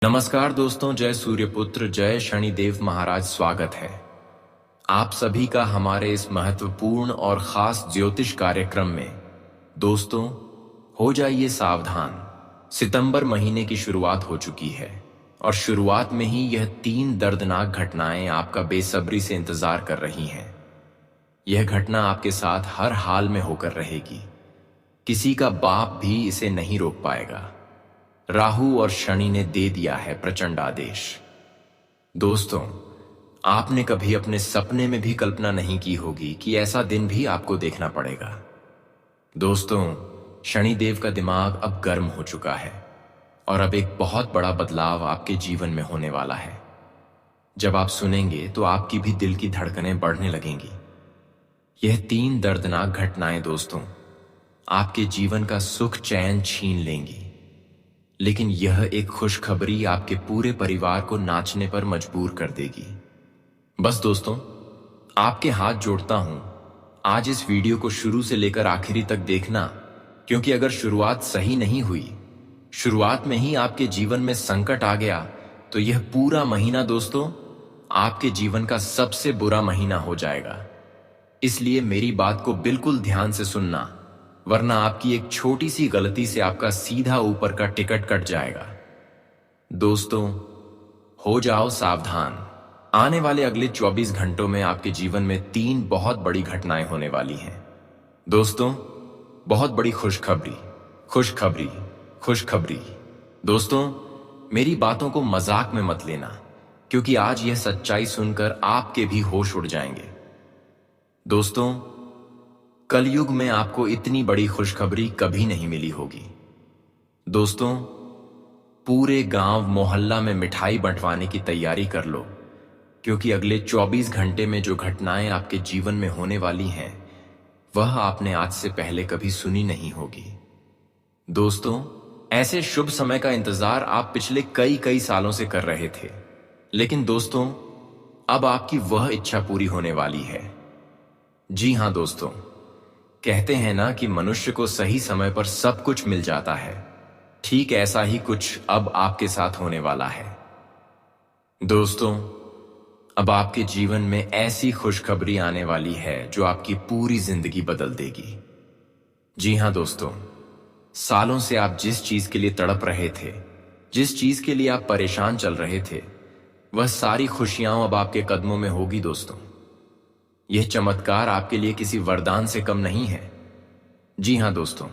नमस्कार दोस्तों, जय सूर्यपुत्र, जय शनिदेव महाराज। स्वागत है आप सभी का हमारे इस महत्वपूर्ण और खास ज्योतिष कार्यक्रम में। दोस्तों, हो जाइए सावधान। सितंबर महीने की शुरुआत हो चुकी है और शुरुआत में ही यह 3 दर्दनाक घटनाएं आपका बेसब्री से इंतजार कर रही हैं। यह घटना आपके साथ हर हाल में होकर रहेगी। किसी का बाप भी इसे नहीं रोक पाएगा। राहु और शनि ने दे दिया है प्रचंड आदेश। दोस्तों, आपने कभी अपने सपने में भी कल्पना नहीं की होगी कि ऐसा दिन भी आपको देखना पड़ेगा। दोस्तों, शनिदेव का दिमाग अब गर्म हो चुका है और अब एक बहुत बड़ा बदलाव आपके जीवन में होने वाला है। जब आप सुनेंगे तो आपकी भी दिल की धड़कनें बढ़ने लगेंगी। यह 3 दर्दनाक घटनाएं दोस्तों आपके जीवन का सुख चैन छीन लेंगी, लेकिन यह एक खुशखबरी आपके पूरे परिवार को नाचने पर मजबूर कर देगी। बस दोस्तों, आपके हाथ जोड़ता हूं, आज इस वीडियो को शुरू से लेकर आखिरी तक देखना, क्योंकि अगर शुरुआत सही नहीं हुई, शुरुआत में ही आपके जीवन में संकट आ गया, तो यह पूरा महीना दोस्तों आपके जीवन का सबसे बुरा महीना हो जाएगा। इसलिए मेरी बात को बिल्कुल ध्यान से सुनना, वरना आपकी एक छोटी सी गलती से आपका सीधा ऊपर का टिकट कट जाएगा। दोस्तों, हो जाओ सावधान। आने वाले अगले 24 घंटों में आपके जीवन में 3 बहुत बड़ी घटनाएं होने वाली हैं। दोस्तों, बहुत बड़ी खुशखबरी, खुशखबरी, खुशखबरी। दोस्तों, मेरी बातों को मजाक में मत लेना, क्योंकि आज यह सच्चाई सुनकर आपके भी होश उड़ जाएंगे। दोस्तों, कलयुग में आपको इतनी बड़ी खुशखबरी कभी नहीं मिली होगी। दोस्तों, पूरे गांव मोहल्ला में मिठाई बंटवाने की तैयारी कर लो, क्योंकि अगले 24 घंटे में जो घटनाएं आपके जीवन में होने वाली हैं, वह आपने आज से पहले कभी सुनी नहीं होगी। दोस्तों, ऐसे शुभ समय का इंतजार आप पिछले कई सालों से कर रहे थे, लेकिन दोस्तों अब आपकी वह इच्छा पूरी होने वाली है। जी हां दोस्तों, कहते हैं ना कि मनुष्य को सही समय पर सब कुछ मिल जाता है। ठीक ऐसा ही कुछ अब आपके साथ होने वाला है। दोस्तों, अब आपके जीवन में ऐसी खुशखबरी आने वाली है जो आपकी पूरी जिंदगी बदल देगी। जी हां दोस्तों, सालों से आप जिस चीज के लिए तड़प रहे थे, जिस चीज के लिए आप परेशान चल रहे थे, वह सारी खुशियां अब आपके कदमों में होगी। दोस्तों, यह चमत्कार आपके लिए किसी वरदान से कम नहीं है। जी हां दोस्तों,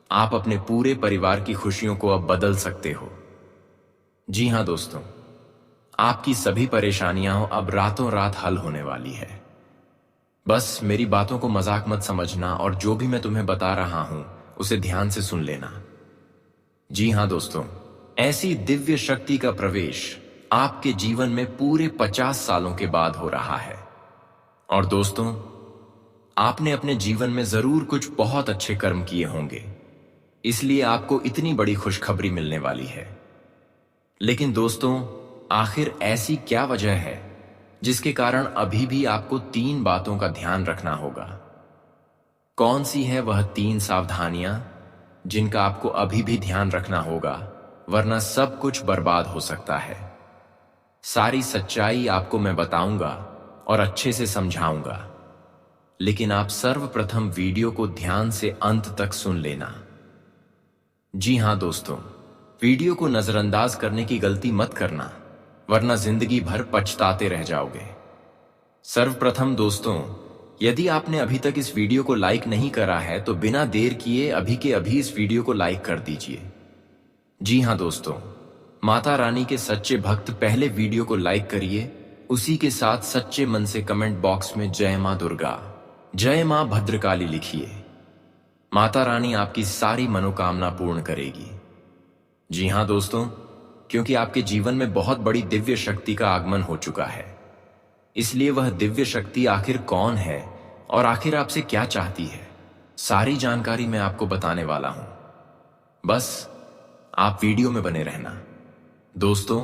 आप अपने पूरे परिवार की खुशियों को अब बदल सकते हो। जी हां दोस्तों, आपकी सभी परेशानियां अब रातों रात हल होने वाली है। बस मेरी बातों को मजाक मत समझना और जो भी मैं तुम्हें बता रहा हूं उसे ध्यान से सुन लेना। जी हां दोस्तों, ऐसी दिव्य शक्ति का प्रवेश आपके जीवन में पूरे 50 सालों के बाद हो रहा है। और दोस्तों, आपने अपने जीवन में जरूर कुछ बहुत अच्छे कर्म किए होंगे, इसलिए आपको इतनी बड़ी खुशखबरी मिलने वाली है। लेकिन दोस्तों, आखिर ऐसी क्या वजह है जिसके कारण अभी भी आपको 3 बातों का ध्यान रखना होगा? कौन सी है वह 3 सावधानियां जिनका आपको अभी भी ध्यान रखना होगा, वरना सब कुछ बर्बाद हो सकता है। सारी सच्चाई आपको मैं बताऊंगा और अच्छे से समझाऊंगा, लेकिन आप सर्वप्रथम वीडियो को ध्यान से अंत तक सुन लेना। जी हां दोस्तों, वीडियो को नजरअंदाज करने की गलती मत करना, वरना जिंदगी भर पछताते रह जाओगे। सर्वप्रथम दोस्तों, यदि आपने अभी तक इस वीडियो को लाइक नहीं करा है तो बिना देर किए अभी के अभी इस वीडियो को लाइक कर दीजिए। जी हां दोस्तों, माता रानी के सच्चे भक्त पहले वीडियो को लाइक करिए, उसी के साथ सच्चे मन से कमेंट बॉक्स में जय मां दुर्गा, जय मां भद्रकाली लिखिए। माता रानी आपकी सारी मनोकामना पूर्ण करेगी। जी हां दोस्तों, क्योंकि आपके जीवन में बहुत बड़ी दिव्य शक्ति का आगमन हो चुका है। इसलिए वह दिव्य शक्ति आखिर कौन है और आखिर आपसे क्या चाहती है, सारी जानकारी मैं आपको बताने वाला हूं। बस आप वीडियो में बने रहना। दोस्तों,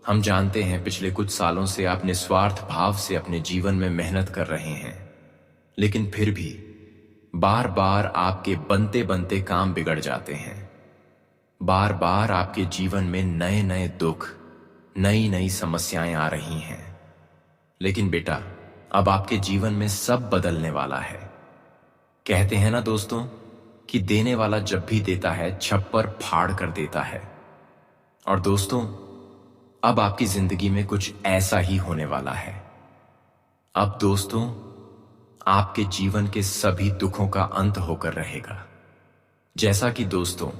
हम जानते हैं पिछले कुछ सालों से आप निस्वार्थ भाव से अपने जीवन में मेहनत कर रहे हैं, लेकिन फिर भी बार बार आपके बनते बनते काम बिगड़ जाते हैं। बार बार आपके जीवन में नए नए दुख, नई नई समस्याएं आ रही हैं। लेकिन बेटा, अब आपके जीवन में सब बदलने वाला है। कहते हैं ना दोस्तों कि देने वाला जब भी देता है छप्पर फाड़ कर देता है। और दोस्तों, अब आपकी जिंदगी में कुछ ऐसा ही होने वाला है। अब दोस्तों, आपके जीवन के सभी दुखों का अंत होकर रहेगा। जैसा कि दोस्तों,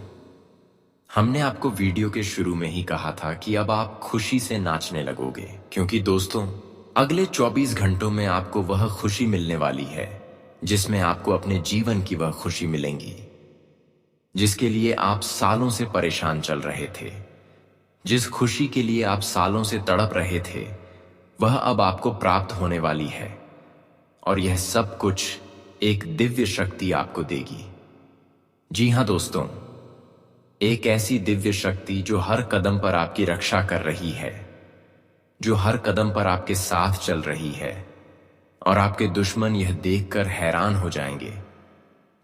हमने आपको वीडियो के शुरू में ही कहा था कि अब आप खुशी से नाचने लगोगे, क्योंकि दोस्तों, अगले 24 घंटों में आपको वह खुशी मिलने वाली है जिसमें आपको अपने जीवन की वह खुशी मिलेंगी जिसके लिए आप सालों से परेशान चल रहे थे। जिस खुशी के लिए आप सालों से तड़प रहे थे, वह अब आपको प्राप्त होने वाली है। और यह सब कुछ एक दिव्य शक्ति आपको देगी। जी हां दोस्तों, एक ऐसी दिव्य शक्ति जो हर कदम पर आपकी रक्षा कर रही है, जो हर कदम पर आपके साथ चल रही है। और आपके दुश्मन यह देखकर हैरान हो जाएंगे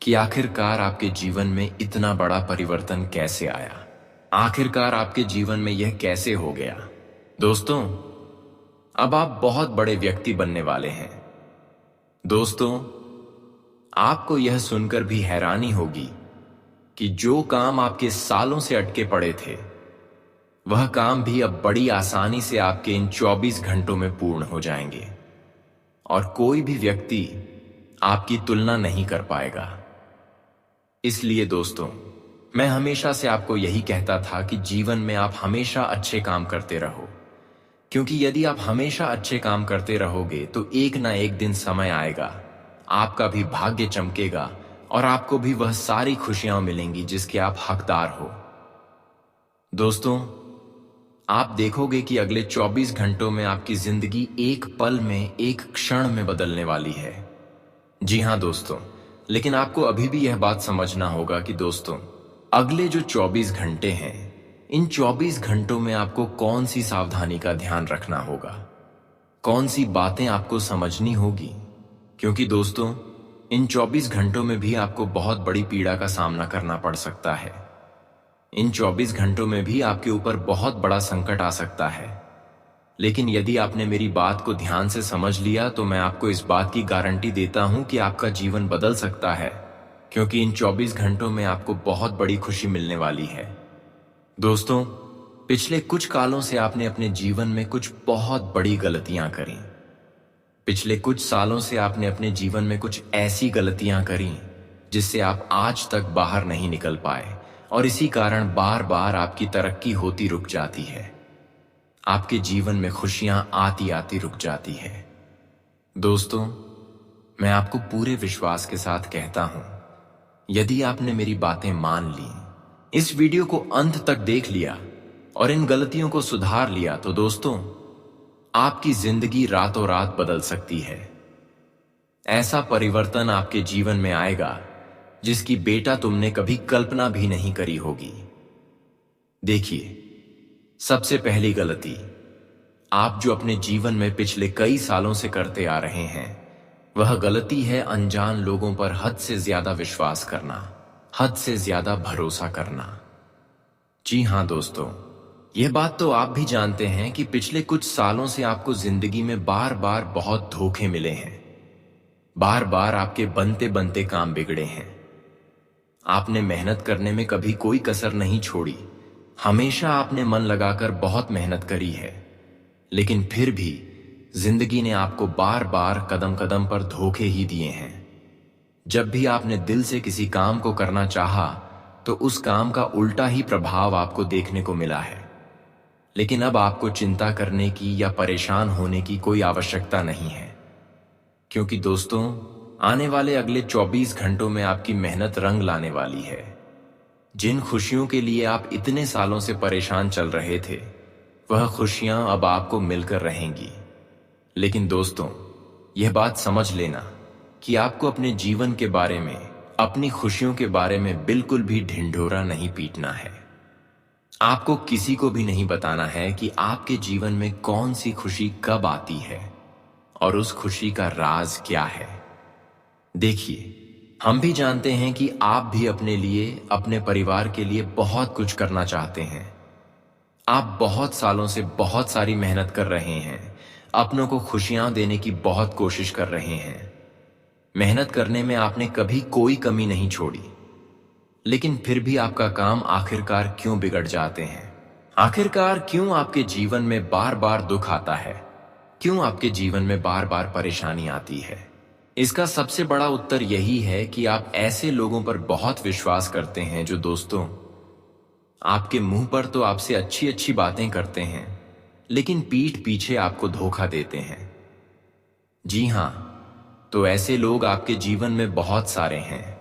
कि आखिरकार आपके जीवन में इतना बड़ा परिवर्तन कैसे आया, आखिरकार आपके जीवन में यह कैसे हो गया। दोस्तों, अब आप बहुत बड़े व्यक्ति बनने वाले हैं। दोस्तों, आपको यह सुनकर भी हैरानी होगी कि जो काम आपके सालों से अटके पड़े थे, वह काम भी अब बड़ी आसानी से आपके इन 24 घंटों में पूर्ण हो जाएंगे। और कोई भी व्यक्ति आपकी तुलना नहीं कर पाएगा। इसलिए दोस्तों, मैं हमेशा से आपको यही कहता था कि जीवन में आप हमेशा अच्छे काम करते रहो, क्योंकि यदि आप हमेशा अच्छे काम करते रहोगे तो एक ना एक दिन समय आएगा, आपका भी भाग्य चमकेगा और आपको भी वह सारी खुशियां मिलेंगी जिसके आप हकदार हो। दोस्तों, आप देखोगे कि अगले 24 घंटों में आपकी जिंदगी एक पल में, एक क्षण में बदलने वाली है। जी हां दोस्तों, लेकिन आपको अभी भी यह बात समझना होगा कि दोस्तों, अगले जो 24 घंटे हैं, इन 24 घंटों में आपको कौन सी सावधानी का ध्यान रखना होगा, कौन सी बातें आपको समझनी होगी। क्योंकि दोस्तों, इन 24 घंटों में भी आपको बहुत बड़ी पीड़ा का सामना करना पड़ सकता है। इन 24 घंटों में भी आपके ऊपर बहुत बड़ा संकट आ सकता है। लेकिन यदि आपने मेरी बात को ध्यान से समझ लिया तो मैं आपको इस बात की गारंटी देता हूं कि आपका जीवन बदल सकता है, क्योंकि इन 24 घंटों में आपको बहुत बड़ी खुशी मिलने वाली है। दोस्तों, पिछले कुछ कालों से आपने अपने जीवन में कुछ बहुत बड़ी गलतियां करी। पिछले कुछ सालों से आपने अपने जीवन में कुछ ऐसी गलतियां करी जिससे आप आज तक बाहर नहीं निकल पाए, और इसी कारण बार बार आपकी तरक्की होती रुक जाती है। आपके जीवन में खुशियां आती आती रुक जाती है। दोस्तों, मैं आपको पूरे विश्वास के साथ कहता हूं, यदि आपने मेरी बातें मान ली, इस वीडियो को अंत तक देख लिया और इन गलतियों को सुधार लिया, तो दोस्तों, आपकी जिंदगी रातों रात बदल सकती है। ऐसा परिवर्तन आपके जीवन में आएगा जिसकी बेटा तुमने कभी कल्पना भी नहीं करी होगी। देखिए, सबसे पहली गलती आप जो अपने जीवन में पिछले कई सालों से करते आ रहे हैं, वह गलती है अनजान लोगों पर हद से ज्यादा विश्वास करना, हद से ज्यादा भरोसा करना। जी हां दोस्तों, यह बात तो आप भी जानते हैं कि पिछले कुछ सालों से आपको जिंदगी में बार बार बहुत धोखे मिले हैं। बार बार आपके बनते बनते काम बिगड़े हैं। आपने मेहनत करने में कभी कोई कसर नहीं छोड़ी। हमेशा आपने मन लगाकर बहुत मेहनत करी है, लेकिन फिर भी जिंदगी ने आपको बार बार कदम कदम पर धोखे ही दिए हैं। जब भी आपने दिल से किसी काम को करना चाहा, तो उस काम का उल्टा ही प्रभाव आपको देखने को मिला है। लेकिन अब आपको चिंता करने की या परेशान होने की कोई आवश्यकता नहीं है, क्योंकि दोस्तों, आने वाले अगले 24 घंटों में आपकी मेहनत रंग लाने वाली है। जिन खुशियों के लिए आप इतने सालों से परेशान चल रहे थे, वह खुशियां अब आपको मिलकर रहेंगी। लेकिन दोस्तों, यह बात समझ लेना कि आपको अपने जीवन के बारे में, अपनी खुशियों के बारे में बिल्कुल भी ढिंढोरा नहीं पीटना है। आपको किसी को भी नहीं बताना है कि आपके जीवन में कौन सी खुशी कब आती है और उस खुशी का राज क्या है। देखिए, हम भी जानते हैं कि आप भी अपने लिए, अपने परिवार के लिए बहुत कुछ करना चाहते हैं। आप बहुत सालों से बहुत सारी मेहनत कर रहे हैं, अपनों को खुशियां देने की बहुत कोशिश कर रहे हैं। मेहनत करने में आपने कभी कोई कमी नहीं छोड़ी, लेकिन फिर भी आपका काम आखिरकार क्यों बिगड़ जाते हैं? आखिरकार क्यों आपके जीवन में बार बार दुख आता है? क्यों आपके जीवन में बार बार परेशानी आती है? इसका सबसे बड़ा उत्तर यही है कि आप ऐसे लोगों पर बहुत विश्वास करते हैं जो दोस्तों आपके मुंह पर तो आपसे अच्छी अच्छी बातें करते हैं, लेकिन पीठ पीछे आपको धोखा देते हैं। जी हां, तो ऐसे लोग आपके जीवन में बहुत सारे हैं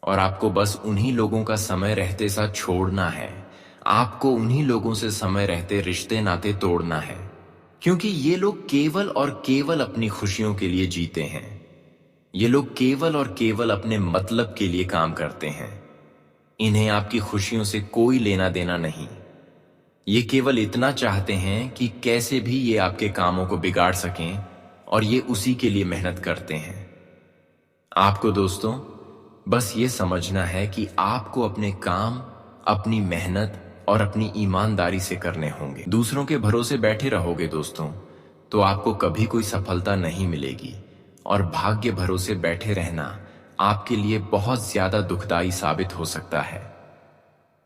और आपको बस उन्हीं लोगों का समय रहते साथ छोड़ना है। आपको उन्हीं लोगों से समय रहते रिश्ते नाते तोड़ना है, क्योंकि ये लोग केवल और केवल अपनी खुशियों के लिए जीते हैं। ये लोग केवल और केवल अपने मतलब के लिए काम करते हैं। इन्हें आपकी खुशियों से कोई लेना देना नहीं। ये केवल इतना चाहते हैं कि कैसे भी ये आपके कामों को बिगाड़ सकें, और ये उसी के लिए मेहनत करते हैं। आपको दोस्तों बस ये समझना है कि आपको अपने काम, अपनी मेहनत और अपनी ईमानदारी से करने होंगे। दूसरों के भरोसे बैठे रहोगे दोस्तों, तो आपको कभी कोई सफलता नहीं मिलेगी, और भाग्य भरोसे बैठे रहना आपके लिए बहुत ज्यादा दुखदाई साबित हो सकता है।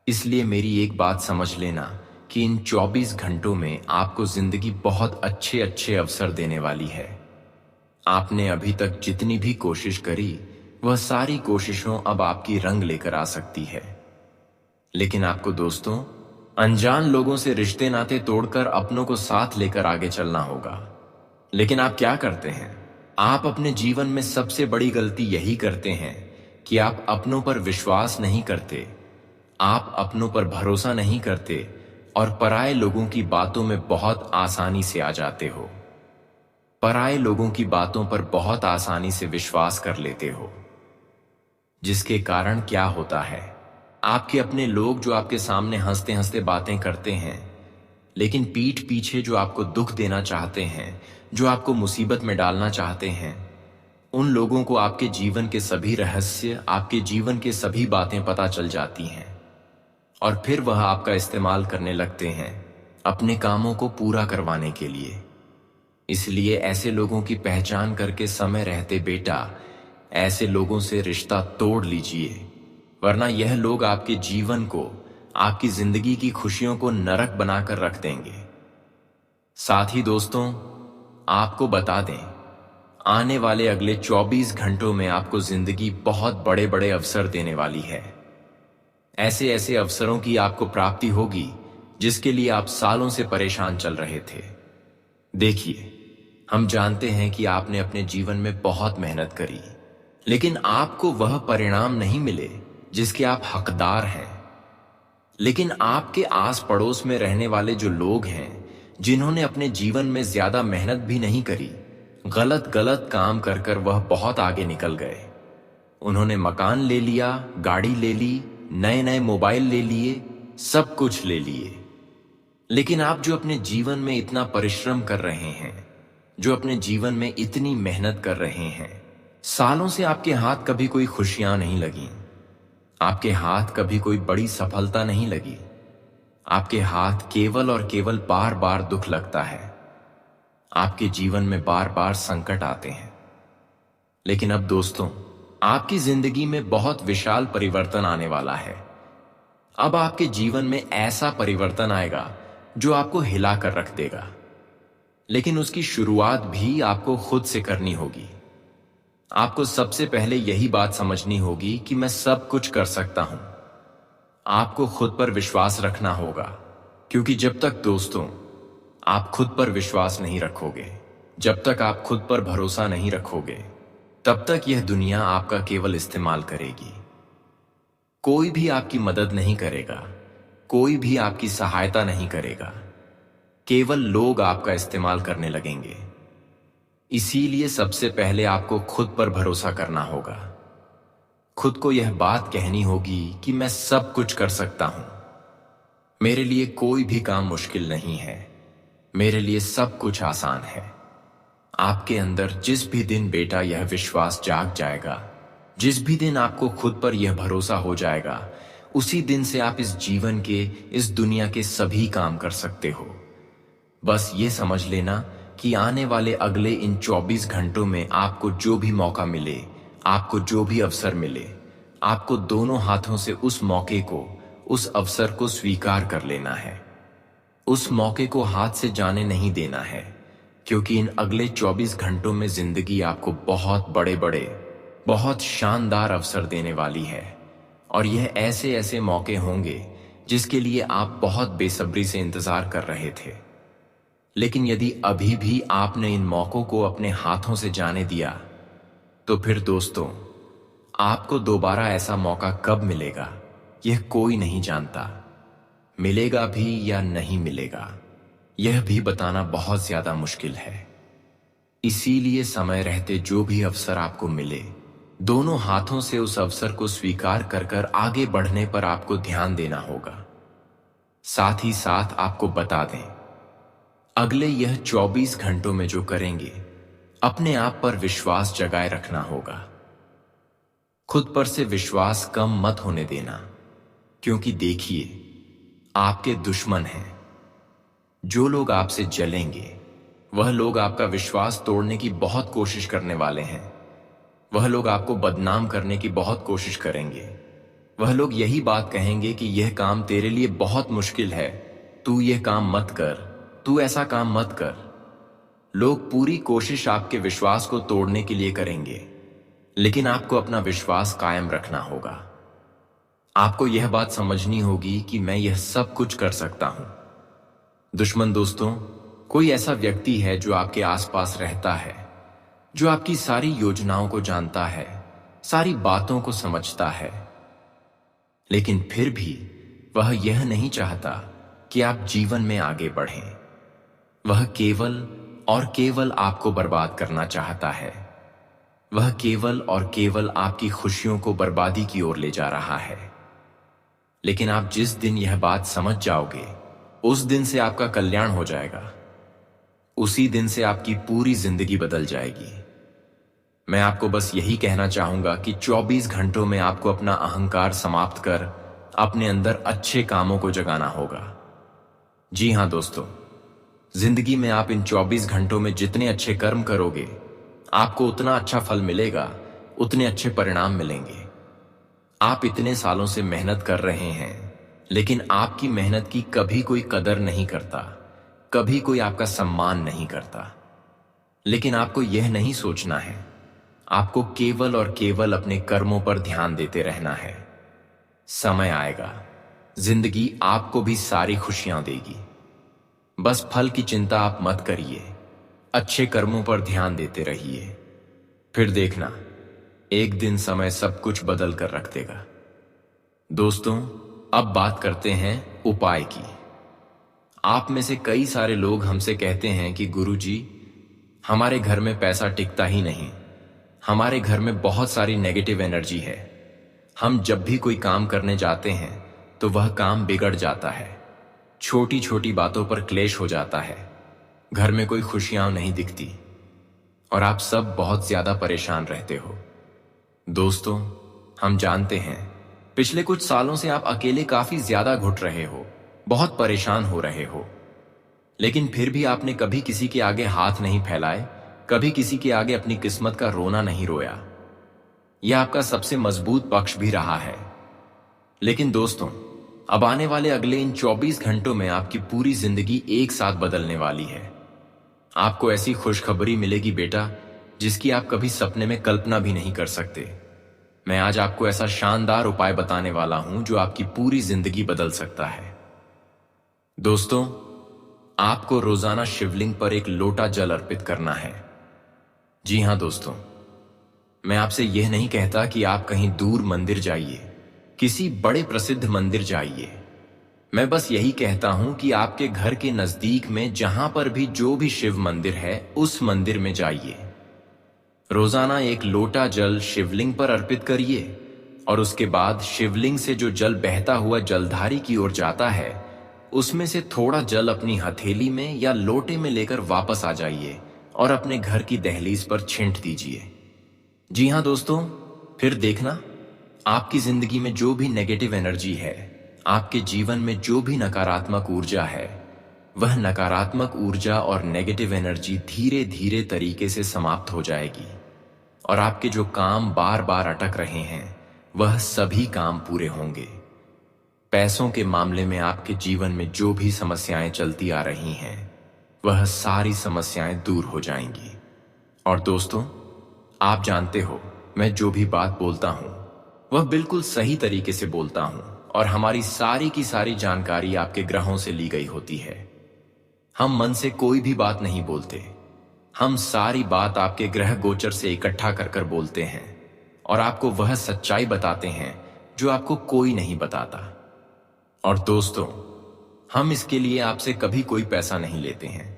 इसलिए मेरी एक बात समझ लेना कि इन 24 घंटों में आपको जिंदगी बहुत अच्छे अच्छे अवसर देने वाली है। आपने अभी तक जितनी भी कोशिश करी, वह सारी कोशिशों अब आपकी रंग लेकर आ सकती है। लेकिन आपको दोस्तों अनजान लोगों से रिश्ते नाते तोड़कर अपनों को साथ लेकर आगे चलना होगा। लेकिन आप क्या करते हैं? आप अपने जीवन में सबसे बड़ी गलती यही करते हैं कि आप अपनों पर विश्वास नहीं करते, आप अपनों पर भरोसा नहीं करते, और पराये लोगों की बातों में बहुत आसानी से आ जाते हो। पराये लोगों की बातों पर बहुत आसानी से विश्वास कर लेते हो, जिसके कारण क्या होता है, आपके अपने लोग जो आपके सामने हंसते हंसते बातें करते हैं, लेकिन पीठ पीछे जो आपको दुख देना चाहते हैं, जो आपको मुसीबत में डालना चाहते हैं, उन लोगों को आपके जीवन के सभी रहस्य, आपके जीवन के सभी बातें पता चल जाती हैं, और फिर वह आपका इस्तेमाल करने लगते हैं अपने कामों को पूरा करवाने के लिए। इसलिए ऐसे लोगों की पहचान करके समय रहते बेटा, ऐसे लोगों से रिश्ता तोड़ लीजिए, वरना यह लोग आपके जीवन को, आपकी जिंदगी की खुशियों को नरक बनाकर रख देंगे। साथ ही दोस्तों आपको बता दें, आने वाले अगले 24 घंटों में आपको जिंदगी बहुत बड़े बड़े अवसर देने वाली है। ऐसे ऐसे अवसरों की आपको प्राप्ति होगी जिसके लिए आप सालों से परेशान चल रहे थे। देखिए, हम जानते हैं कि आपने अपने जीवन में बहुत मेहनत करी, लेकिन आपको वह परिणाम नहीं मिले जिसके आप हकदार हैं। लेकिन आपके आस पड़ोस में रहने वाले जो लोग हैं, जिन्होंने अपने जीवन में ज्यादा मेहनत भी नहीं करी, गलत गलत काम कर कर वह बहुत आगे निकल गए। उन्होंने मकान ले लिया, गाड़ी ले ली, नए नए मोबाइल ले लिए, सब कुछ ले लिए। लेकिन आप जो अपने जीवन में इतना परिश्रम कर रहे हैं, जो अपने जीवन में इतनी मेहनत कर रहे हैं, सालों से आपके हाथ कभी कोई खुशियां नहीं लगी, आपके हाथ कभी कोई बड़ी सफलता नहीं लगी। आपके हाथ केवल और केवल बार बार दुख लगता है, आपके जीवन में बार बार संकट आते हैं। लेकिन अब दोस्तों आपकी जिंदगी में बहुत विशाल परिवर्तन आने वाला है। अब आपके जीवन में ऐसा परिवर्तन आएगा जो आपको हिला कर रख देगा, लेकिन उसकी शुरुआत भी आपको खुद से करनी होगी। आपको सबसे पहले यही बात समझनी होगी कि मैं सब कुछ कर सकता हूं। आपको खुद पर विश्वास रखना होगा, क्योंकि जब तक दोस्तों आप खुद पर विश्वास नहीं रखोगे, जब तक आप खुद पर भरोसा नहीं रखोगे, तब तक यह दुनिया आपका केवल इस्तेमाल करेगी। कोई भी आपकी मदद नहीं करेगा, कोई भी आपकी सहायता नहीं करेगा, केवल लोग आपका इस्तेमाल करने लगेंगे। इसीलिए सबसे पहले आपको खुद पर भरोसा करना होगा। खुद को यह बात कहनी होगी कि मैं सब कुछ कर सकता हूं, मेरे लिए कोई भी काम मुश्किल नहीं है, मेरे लिए सब कुछ आसान है। आपके अंदर जिस भी दिन बेटा यह विश्वास जाग जाएगा, जिस भी दिन आपको खुद पर यह भरोसा हो जाएगा, उसी दिन से आप इस जीवन के, इस दुनिया के सभी काम कर सकते हो। बस ये समझ लेना कि आने वाले अगले इन 24 घंटों में आपको जो भी मौका मिले, आपको जो भी अवसर मिले, आपको दोनों हाथों से उस मौके को, उस अवसर को स्वीकार कर लेना है। उस मौके को हाथ से जाने नहीं देना है, क्योंकि इन अगले 24 घंटों में जिंदगी आपको बहुत बड़े बड़े, बहुत शानदार अवसर देने वाली है। और यह ऐसे ऐसे मौके होंगे जिसके लिए आप बहुत बेसब्री से इंतजार कर रहे थे। लेकिन यदि अभी भी आपने इन मौकों को अपने हाथों से जाने दिया, तो फिर दोस्तों, आपको दोबारा ऐसा मौका कब मिलेगा, यह कोई नहीं जानता। मिलेगा भी या नहीं मिलेगा, यह भी बताना बहुत ज्यादा मुश्किल है। इसीलिए समय रहते जो भी अवसर आपको मिले, दोनों हाथों से उस अवसर को स्वीकार कर कर आगे बढ़ने पर आपको ध्यान देना होगा। साथ ही साथ आपको बता दें, अगले यह 24 घंटों में जो करेंगे, अपने आप पर विश्वास जगाए रखना होगा। खुद पर से विश्वास कम मत होने देना, क्योंकि देखिए, आपके दुश्मन हैं। जो लोग आपसे जलेंगे, वह लोग आपका विश्वास तोड़ने की बहुत कोशिश करने वाले हैं। वह लोग आपको बदनाम करने की बहुत कोशिश करेंगे। वह लोग यही बात कहेंगे कि यह काम तेरे लिए बहुत मुश्किल है, तू यह काम मत कर, तू ऐसा काम मत कर। लोग पूरी कोशिश आपके विश्वास को तोड़ने के लिए करेंगे, लेकिन आपको अपना विश्वास कायम रखना होगा। आपको यह बात समझनी होगी कि मैं यह सब कुछ कर सकता हूं। दुश्मन दोस्तों, कोई ऐसा व्यक्ति है जो आपके आसपास रहता है, जो आपकी सारी योजनाओं को जानता है, सारी बातों को समझता है, लेकिन फिर भी वह यह नहीं चाहता कि आप जीवन में आगे बढ़ें। वह केवल और केवल आपको बर्बाद करना चाहता है। वह केवल और केवल आपकी खुशियों को बर्बादी की ओर ले जा रहा है। लेकिन आप जिस दिन यह बात समझ जाओगे, उस दिन से आपका कल्याण हो जाएगा। उसी दिन से आपकी पूरी जिंदगी बदल जाएगी। मैं आपको बस यही कहना चाहूंगा कि 24 घंटों में आपको अपना अहंकार समाप्त कर अपने अंदर अच्छे कामों को जगाना होगा। जी हां दोस्तों, जिंदगी में आप इन 24 घंटों में जितने अच्छे कर्म करोगे, आपको उतना अच्छा फल मिलेगा, उतने अच्छे परिणाम मिलेंगे। आप इतने सालों से मेहनत कर रहे हैं, लेकिन आपकी मेहनत की कभी कोई कदर नहीं करता, कभी कोई आपका सम्मान नहीं करता। लेकिन आपको यह नहीं सोचना है, आपको केवल और केवल अपने कर्मों पर ध्यान देते रहना है। समय आएगा, जिंदगी आपको भी सारी खुशियां देगी। बस फल की चिंता आप मत करिए, अच्छे कर्मों पर ध्यान देते रहिए। फिर देखना, एक दिन समय सब कुछ बदल कर रख देगा। दोस्तों, अब बात करते हैं उपाय की। आप में से कई सारे लोग हमसे कहते हैं कि गुरुजी, हमारे घर में पैसा टिकता ही नहीं, हमारे घर में बहुत सारी नेगेटिव एनर्जी है। हम जब भी कोई काम करने जाते हैं तो वह काम बिगड़ जाता है, छोटी छोटी बातों पर क्लेश हो जाता है, घर में कोई खुशियां नहीं दिखती और आप सब बहुत ज्यादा परेशान रहते हो। दोस्तों, हम जानते हैं पिछले कुछ सालों से आप अकेले काफी ज्यादा घुट रहे हो, बहुत परेशान हो रहे हो, लेकिन फिर भी आपने कभी किसी के आगे हाथ नहीं फैलाए, कभी किसी के आगे अपनी किस्मत का रोना नहीं रोया। यह आपका सबसे मजबूत पक्ष भी रहा है। लेकिन दोस्तों, अब आने वाले अगले इन 24 घंटों में आपकी पूरी जिंदगी एक साथ बदलने वाली है। आपको ऐसी खुशखबरी मिलेगी बेटा, जिसकी आप कभी सपने में कल्पना भी नहीं कर सकते। मैं आज आपको ऐसा शानदार उपाय बताने वाला हूं जो आपकी पूरी जिंदगी बदल सकता है। दोस्तों, आपको रोजाना शिवलिंग पर एक लोटा जल अर्पित करना है। जी हां दोस्तों, मैं आपसे यह नहीं कहता कि आप कहीं दूर मंदिर जाइए, किसी बड़े प्रसिद्ध मंदिर जाइए। मैं बस यही कहता हूं कि आपके घर के नजदीक में जहां पर भी जो भी शिव मंदिर है, उस मंदिर में जाइए। रोजाना एक लोटा जल शिवलिंग पर अर्पित करिए और उसके बाद शिवलिंग से जो जल बहता हुआ जलधारी की ओर जाता है, उसमें से थोड़ा जल अपनी हथेली में या लोटे में लेकर वापस आ जाइए और अपने घर की दहलीज पर छिंट दीजिए। जी हां दोस्तों, फिर देखना, आपकी जिंदगी में जो भी नेगेटिव एनर्जी है, आपके जीवन में जो भी नकारात्मक ऊर्जा है, वह नकारात्मक ऊर्जा और नेगेटिव एनर्जी धीरे धीरे तरीके से समाप्त हो जाएगी और आपके जो काम बार बार अटक रहे हैं वह सभी काम पूरे होंगे। पैसों के मामले में आपके जीवन में जो भी समस्याएं चलती आ रही हैं वह सारी समस्याएं दूर हो जाएंगी। और दोस्तों, आप जानते हो, मैं जो भी बात बोलता हूं वह बिल्कुल सही तरीके से बोलता हूं और हमारी सारी की सारी जानकारी आपके ग्रहों से ली गई होती है। हम मन से कोई भी बात नहीं बोलते, हम सारी बात आपके ग्रह गोचर से इकट्ठा कर कर बोलते हैं और आपको वह सच्चाई बताते हैं जो आपको कोई नहीं बताता। और दोस्तों, हम इसके लिए आपसे कभी कोई पैसा नहीं लेते हैं,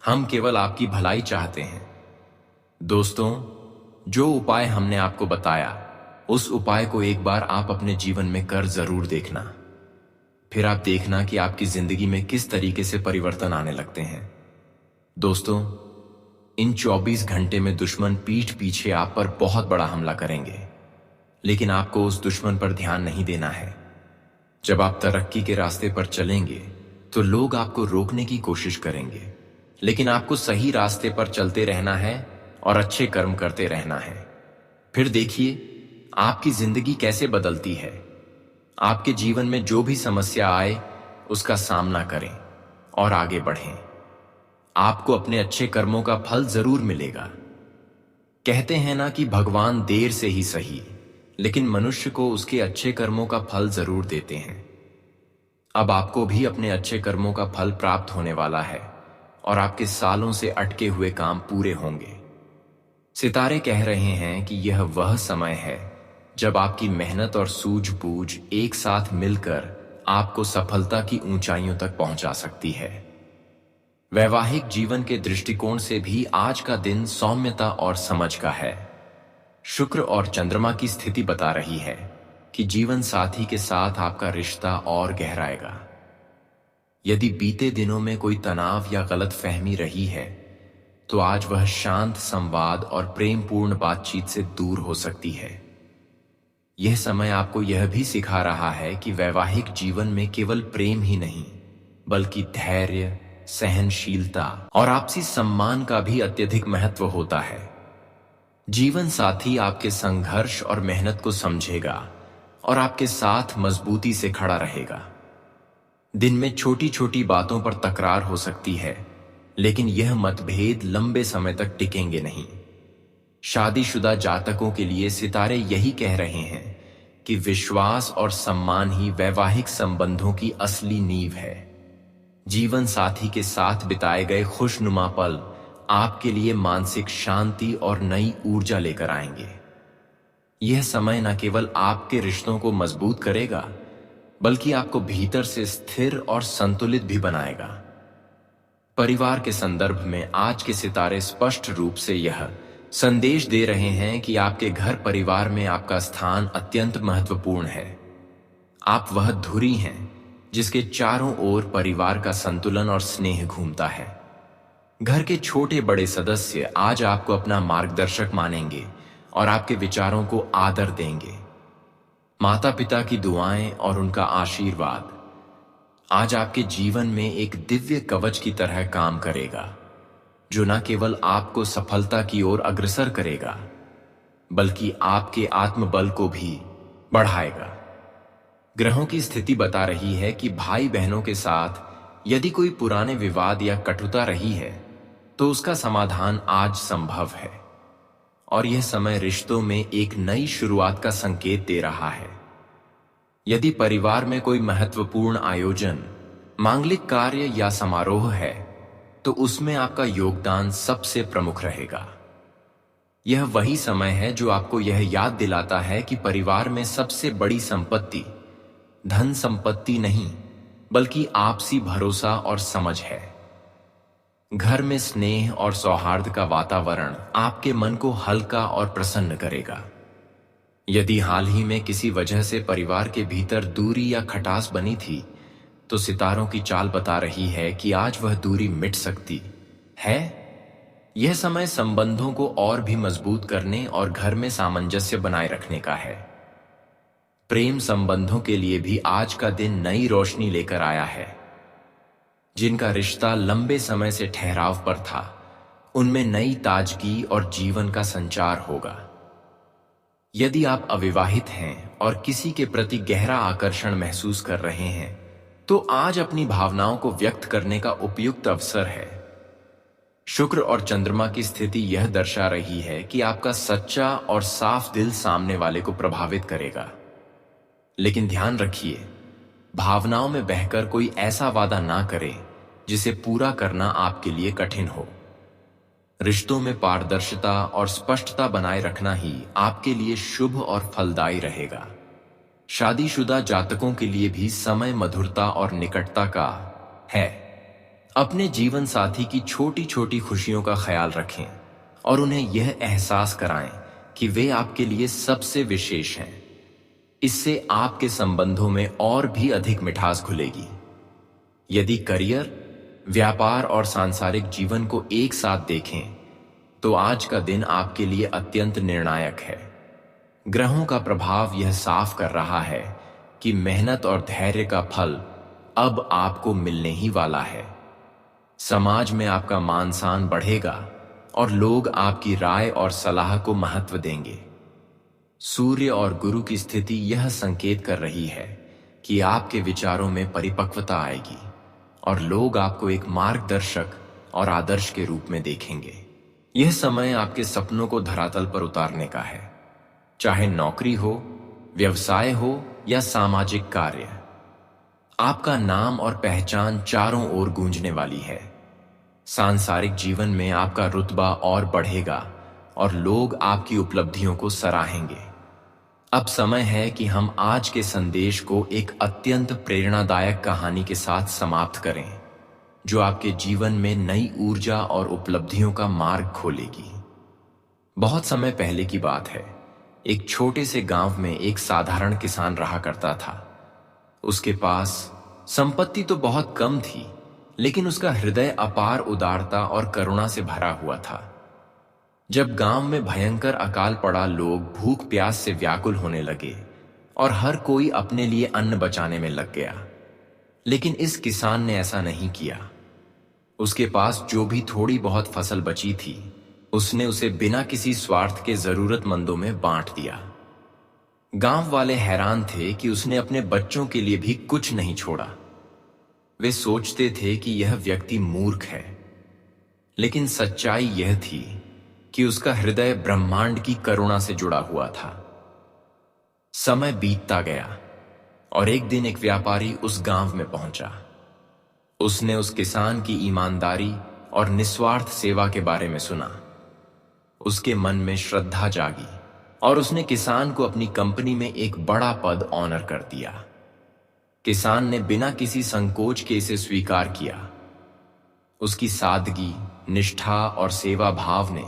हम केवल आपकी भलाई चाहते हैं। दोस्तों, जो उपाय हमने आपको बताया उस उपाय को एक बार आप अपने जीवन में कर जरूर देखना, फिर आप देखना कि आपकी जिंदगी में किस तरीके से परिवर्तन आने लगते हैं। दोस्तों, इन 24 घंटे में दुश्मन पीठ पीछे आप पर बहुत बड़ा हमला करेंगे, लेकिन आपको उस दुश्मन पर ध्यान नहीं देना है। जब आप तरक्की के रास्ते पर चलेंगे तो लोग आपको रोकने की कोशिश करेंगे, लेकिन आपको सही रास्ते पर चलते रहना है और अच्छे कर्म करते रहना है। फिर देखिए आपकी जिंदगी कैसे बदलती है। आपके जीवन में जो भी समस्या आए उसका सामना करें और आगे बढ़ें। आपको अपने अच्छे कर्मों का फल जरूर मिलेगा। कहते हैं ना कि भगवान देर से ही सही, लेकिन मनुष्य को उसके अच्छे कर्मों का फल जरूर देते हैं। अब आपको भी अपने अच्छे कर्मों का फल प्राप्त होने वाला है और आपके सालों से अटके हुए काम पूरे होंगे। सितारे कह रहे हैं कि यह वह समय है जब आपकी मेहनत और सूझबूझ एक साथ मिलकर आपको सफलता की ऊंचाइयों तक पहुंचा सकती है। वैवाहिक जीवन के दृष्टिकोण से भी आज का दिन सौम्यता और समझ का है। शुक्र और चंद्रमा की स्थिति बता रही है कि जीवन साथी के साथ आपका रिश्ता और गहराएगा। यदि बीते दिनों में कोई तनाव या गलतफहमी रही है तो आज वह शांत संवाद और प्रेमपूर्ण बातचीत से दूर हो सकती है। यह समय आपको यह भी सिखा रहा है कि वैवाहिक जीवन में केवल प्रेम ही नहीं, बल्कि धैर्य, सहनशीलता और आपसी सम्मान का भी अत्यधिक महत्व होता है। जीवन साथी आपके संघर्ष और मेहनत को समझेगा और आपके साथ मजबूती से खड़ा रहेगा। दिन में छोटी छोटी बातों पर तकरार हो सकती है, लेकिन यह मतभेद लंबे समय तक टिकेंगे नहीं। शादीशुदा जातकों के लिए सितारे यही कह रहे हैं कि विश्वास और सम्मान ही वैवाहिक संबंधों की असली नींव है। जीवन साथी के साथ बिताए गए खुशनुमा पल आपके लिए मानसिक शांति और नई ऊर्जा लेकर आएंगे। यह समय न केवल आपके रिश्तों को मजबूत करेगा, बल्कि आपको भीतर से स्थिर और संतुलित भी बनाएगा। परिवार के संदर्भ में आज के सितारे स्पष्ट रूप से यह संदेश दे रहे हैं कि आपके घर परिवार में आपका स्थान अत्यंत महत्वपूर्ण है। आप वह धुरी हैं जिसके चारों ओर परिवार का संतुलन और स्नेह घूमता है। घर के छोटे बड़े सदस्य आज आपको अपना मार्गदर्शक मानेंगे और आपके विचारों को आदर देंगे। माता पिता की दुआएं और उनका आशीर्वाद आज आपके जीवन में एक दिव्य कवच की तरह काम करेगा, जो न केवल आपको सफलता की ओर अग्रसर करेगा, बल्कि आपके आत्मबल को भी बढ़ाएगा। ग्रहों की स्थिति बता रही है कि भाई बहनों के साथ यदि कोई पुराने विवाद या कटुता रही है तो उसका समाधान आज संभव है और यह समय रिश्तों में एक नई शुरुआत का संकेत दे रहा है। यदि परिवार में कोई महत्वपूर्ण आयोजन, मांगलिक कार्य या समारोह है तो उसमें आपका योगदान सबसे प्रमुख रहेगा। यह वही समय है जो आपको यह याद दिलाता है कि परिवार में सबसे बड़ी संपत्ति धन संपत्ति नहीं, बल्कि आपसी भरोसा और समझ है। घर में स्नेह और सौहार्द का वातावरण आपके मन को हल्का और प्रसन्न करेगा। यदि हाल ही में किसी वजह से परिवार के भीतर दूरी या खटास बनी थी तो सितारों की चाल बता रही है कि आज वह दूरी मिट सकती है। यह समय संबंधों को और भी मजबूत करने और घर में सामंजस्य बनाए रखने का है। प्रेम संबंधों के लिए भी आज का दिन नई रोशनी लेकर आया है। जिनका रिश्ता लंबे समय से ठहराव पर था, उनमें नई ताजगी और जीवन का संचार होगा। यदि आप अविवाहित हैं और किसी के प्रति गहरा आकर्षण महसूस कर रहे हैं, तो आज अपनी भावनाओं को व्यक्त करने का उपयुक्त अवसर है। शुक्र और चंद्रमा की स्थिति यह दर्शा रही है कि आपका सच्चा और साफ दिल सामने वाले को प्रभावित करेगा। लेकिन ध्यान रखिए, भावनाओं में बहकर कोई ऐसा वादा ना करें जिसे पूरा करना आपके लिए कठिन हो। रिश्तों में पारदर्शिता और स्पष्टता बनाए रखना ही आपके लिए शुभ और फलदायी रहेगा। शादीशुदा जातकों के लिए भी समय मधुरता और निकटता का है। अपने जीवन साथी की छोटी छोटी खुशियों का ख्याल रखें और उन्हें यह एहसास कराएं कि वे आपके लिए सबसे विशेष हैं। इससे आपके संबंधों में और भी अधिक मिठास घुलेगी। यदि करियर, व्यापार और सांसारिक जीवन को एक साथ देखें, तो आज का दिन आपके लिए अत्यंत निर्णायक है। ग्रहों का प्रभाव यह साफ कर रहा है कि मेहनत और धैर्य का फल अब आपको मिलने ही वाला है। समाज में आपका मान सम्मान बढ़ेगा और लोग आपकी राय और सलाह को महत्व देंगे। सूर्य और गुरु की स्थिति यह संकेत कर रही है कि आपके विचारों में परिपक्वता आएगी और लोग आपको एक मार्गदर्शक और आदर्श के रूप में देखेंगे। यह समय आपके सपनों को धरातल पर उतारने का है, चाहे नौकरी हो, व्यवसाय हो या सामाजिक कार्य। आपका नाम और पहचान चारों ओर गूंजने वाली है। सांसारिक जीवन में आपका रुतबा और बढ़ेगा और लोग आपकी उपलब्धियों को सराहेंगे। अब समय है कि हम आज के संदेश को एक अत्यंत प्रेरणादायक कहानी के साथ समाप्त करें, जो आपके जीवन में नई ऊर्जा और उपलब्धियों का मार्ग खोलेगी। बहुत समय पहले की बात है। एक छोटे से गांव में एक साधारण किसान रहा करता था। उसके पास संपत्ति तो बहुत कम थी, लेकिन उसका हृदय अपार उदारता और करुणा से भरा हुआ था। जब गांव में भयंकर अकाल पड़ा, लोग भूख प्यास से व्याकुल होने लगे और हर कोई अपने लिए अन्न बचाने में लग गया। लेकिन इस किसान ने ऐसा नहीं किया। उसके पास जो भी थोड़ी बहुत फसल बची थी, उसने उसे बिना किसी स्वार्थ के जरूरतमंदों में बांट दिया। गांव वाले हैरान थे कि उसने अपने बच्चों के लिए भी कुछ नहीं छोड़ा। वे सोचते थे कि यह व्यक्ति मूर्ख है, लेकिन सच्चाई यह थी कि उसका हृदय ब्रह्मांड की करुणा से जुड़ा हुआ था। समय बीतता गया और एक दिन एक व्यापारी उस गांव में पहुंचा। उसने उस किसान की ईमानदारी और निस्वार्थ सेवा के बारे में सुना। उसके मन में श्रद्धा जागी और उसने किसान को अपनी कंपनी में एक बड़ा पद ऑनर कर दिया। किसान ने बिना किसी संकोच के इसे स्वीकार किया। उसकी सादगी, निष्ठा और सेवा भाव ने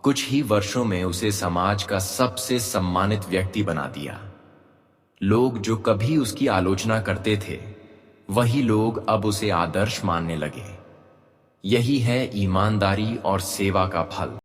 कुछ ही वर्षों में उसे समाज का सबसे सम्मानित व्यक्ति बना दिया। लोग जो कभी उसकी आलोचना करते थे, वही लोग अब उसे आदर्श मानने लगे। यही है ईमानदारी और सेवा का फल।